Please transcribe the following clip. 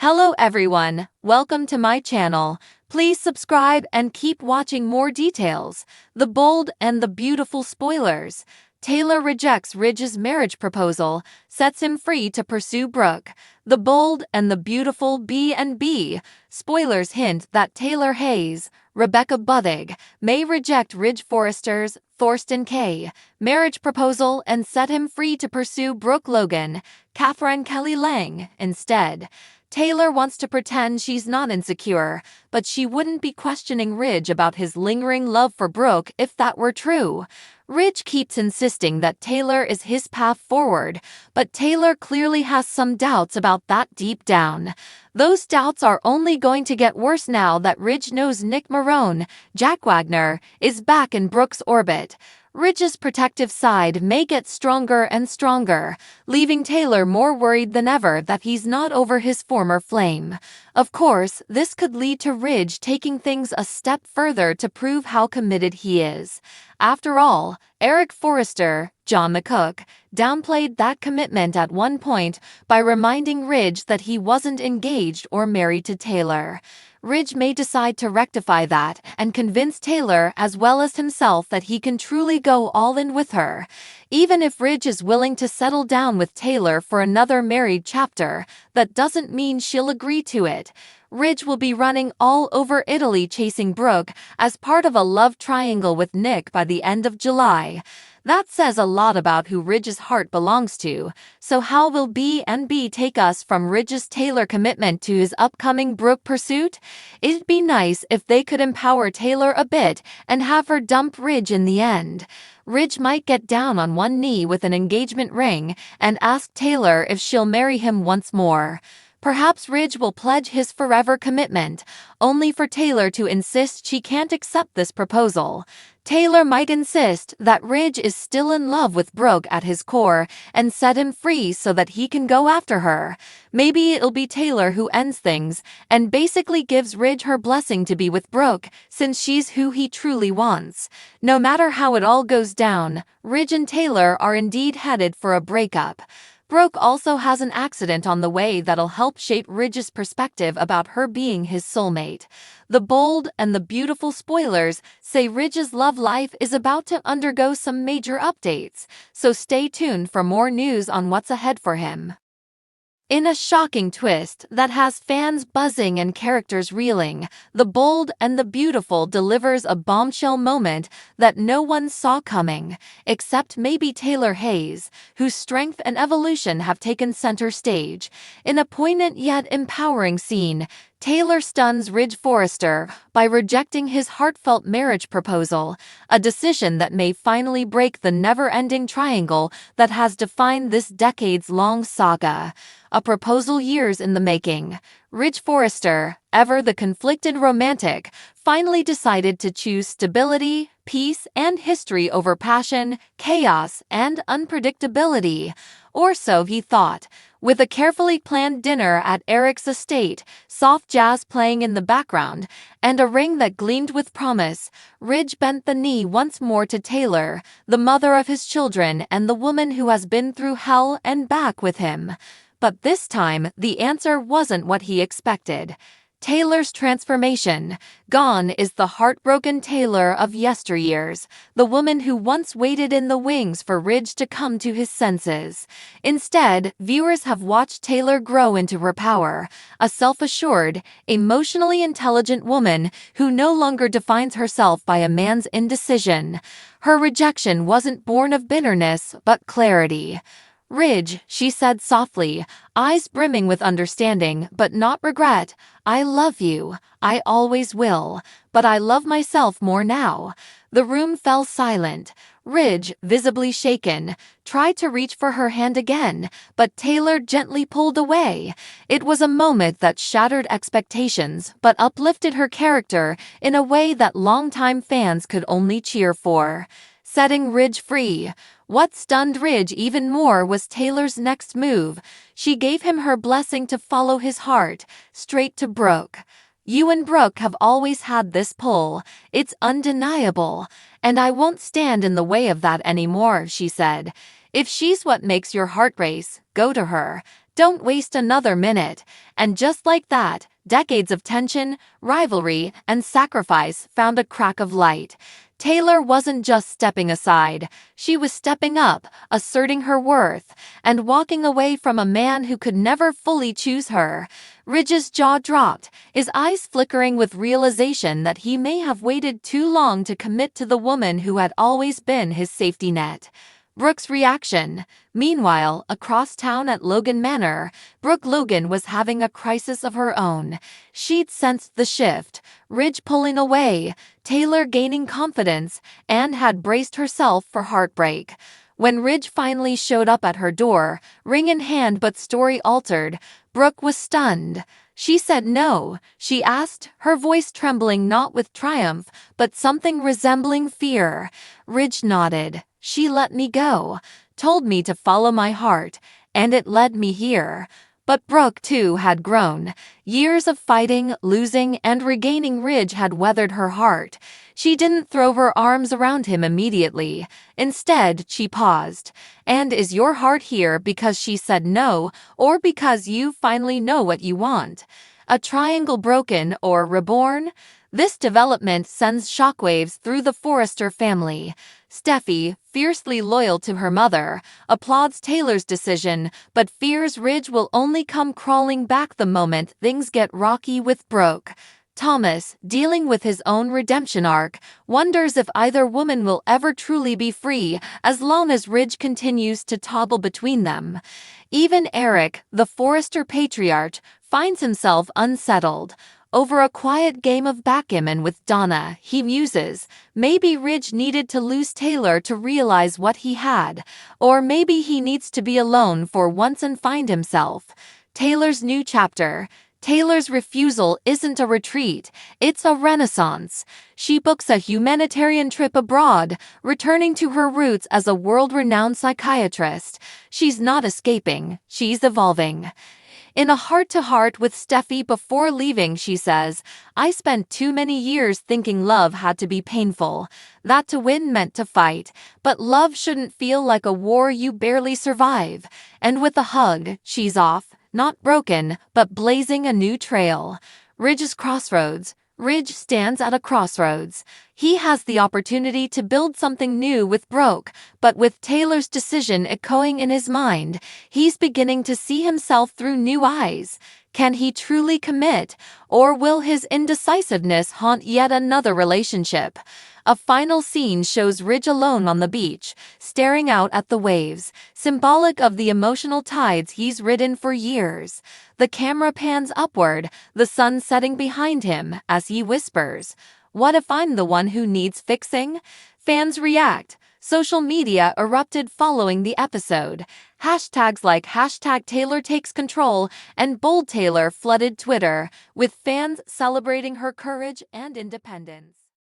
Hello everyone, welcome to my channel. Please subscribe and keep watching more details. The bold and the beautiful spoilers. Taylor rejects Ridge's marriage proposal, sets him free to pursue Brooke. The bold and the beautiful B&B. Spoilers hint that Taylor Hayes, Rebecca Buthig, may reject Ridge Forrester's Thorsten K. marriage proposal and set him free to pursue Brooke Logan, Catherine Kelly Lang, instead. Taylor wants to pretend she's not insecure, but she wouldn't be questioning Ridge about his lingering love for Brooke if that were true. Ridge keeps insisting that Taylor is his path forward, but Taylor clearly has some doubts about that deep down. Those doubts are only going to get worse now that Ridge knows Nick Marone, Jack Wagner, is back in Brooke's orbit. Ridge's protective side may get stronger and stronger, leaving Taylor more worried than ever that he's not over his former flame. Of course, this could lead to Ridge taking things a step further to prove how committed he is. After all, Ridge Forrester, John McCook, downplayed that commitment at one point by reminding Ridge that he wasn't engaged or married to Taylor. Ridge may decide to rectify that and convince Taylor as well as himself that he can truly go all in with her. Even if Ridge is willing to settle down with Taylor for another married chapter, that doesn't mean she'll agree to it. Ridge will be running all over Italy chasing Brooke as part of a love triangle with Nick by the end of July. That says a lot about who Ridge's heart belongs to. So how will B&B take us from Ridge's Taylor commitment to his upcoming Brooke pursuit? It'd be nice if they could empower Taylor a bit and have her dump Ridge in the end. Ridge might get down on one knee with an engagement ring and ask Taylor if she'll marry him once more. Perhaps Ridge will pledge his forever commitment, only for Taylor to insist she can't accept this proposal. Taylor might insist that Ridge is still in love with Brooke at his core and set him free so that he can go after her. Maybe it'll be Taylor who ends things and basically gives Ridge her blessing to be with Brooke since she's who he truly wants. No matter how it all goes down, Ridge and Taylor are indeed headed for a breakup. Brooke also has an accident on the way that'll help shape Ridge's perspective about her being his soulmate. The bold and the beautiful spoilers say Ridge's love life is about to undergo some major updates, so stay tuned for more news on what's ahead for him. In a shocking twist that has fans buzzing and characters reeling, The Bold and the Beautiful delivers a bombshell moment that no one saw coming, except maybe Taylor Hayes, whose strength and evolution have taken center stage. In a poignant yet empowering scene, Taylor stuns Ridge Forrester by rejecting his heartfelt marriage proposal, a decision that may finally break the never-ending triangle that has defined this decades-long saga. A proposal years in the making. Ridge Forrester, ever the conflicted romantic, finally decided to choose stability, peace, and history over passion, chaos, and unpredictability. Or so he thought. With a carefully planned dinner at Eric's estate, soft jazz playing in the background, and a ring that gleamed with promise, Ridge bent the knee once more to Taylor, the mother of his children and the woman who has been through hell and back with him. But this time, the answer wasn't what he expected. Taylor's transformation. Gone is the heartbroken Taylor of yesteryears, the woman who once waited in the wings for Ridge to come to his senses. Instead, viewers have watched Taylor grow into her power, a self-assured, emotionally intelligent woman who no longer defines herself by a man's indecision. Her rejection wasn't born of bitterness, but clarity. "Ridge," she said softly, eyes brimming with understanding but not regret, "I love you, I always will, but I love myself more now." The room fell silent. Ridge, visibly shaken, tried to reach for her hand again, but Taylor gently pulled away. It was a moment that shattered expectations but uplifted her character in a way that longtime fans could only cheer for. Setting Ridge free. What stunned Ridge even more was Taylor's next move. She gave him her blessing to follow his heart, straight to Brooke. "You and Brooke have always had this pull. It's undeniable. And I won't stand in the way of that anymore," she said. "If she's what makes your heart race, go to her. Don't waste another minute. And just like that, decades of tension, rivalry, and sacrifice found a crack of light. Taylor wasn't just stepping aside, she was stepping up, asserting her worth, and walking away from a man who could never fully choose her. Ridge's jaw dropped, his eyes flickering with realization that he may have waited too long to commit to the woman who had always been his safety net. Brooke's reaction. Meanwhile, across town at Logan Manor, Brooke Logan was having a crisis of her own. She'd sensed the shift, Ridge pulling away, Taylor gaining confidence, and had braced herself for heartbreak. When Ridge finally showed up at her door, ring in hand but story altered, Brooke was stunned. She said no, she asked, her voice trembling not with triumph, but something resembling fear. Ridge nodded. She let me go, told me to follow my heart, and it led me here. But Brooke, too, had grown. Years of fighting, losing, and regaining Ridge had weathered her heart. She didn't throw her arms around him immediately. Instead, she paused. And is your heart here because she said no, or because you finally know what you want? A triangle broken or reborn? This development sends shockwaves through the Forrester family. Steffi, fiercely loyal to her mother, applauds Taylor's decision, but fears Ridge will only come crawling back the moment things get rocky with Brooke. Thomas, dealing with his own redemption arc, wonders if either woman will ever truly be free as long as Ridge continues to toggle between them. Even Eric, the Forrester patriarch, finds himself unsettled. Over a quiet game of backgammon with Donna, he muses, maybe Ridge needed to lose Taylor to realize what he had, or maybe he needs to be alone for once and find himself. Taylor's new chapter. Taylor's refusal isn't a retreat, it's a renaissance. She books a humanitarian trip abroad, returning to her roots as a world-renowned psychiatrist. She's not escaping, she's evolving. In a heart-to-heart with Steffi before leaving, she says, I spent too many years thinking love had to be painful, that to win meant to fight, but love shouldn't feel like a war you barely survive. And with a hug, she's off, not broken, but blazing a new trail. Ridge's crossroads. Ridge stands at a crossroads. He has the opportunity to build something new with Brooke, but with Taylor's decision echoing in his mind, he's beginning to see himself through new eyes. Can he truly commit, or will his indecisiveness haunt yet another relationship? A final scene shows Ridge alone on the beach, staring out at the waves, symbolic of the emotional tides he's ridden for years. The camera pans upward, the sun setting behind him, as he whispers, "What if I'm the one who needs fixing?" Fans react. Social media erupted following the episode. Hashtags like #TaylorTakesControl and #BoldTaylor flooded Twitter, with fans celebrating her courage and independence.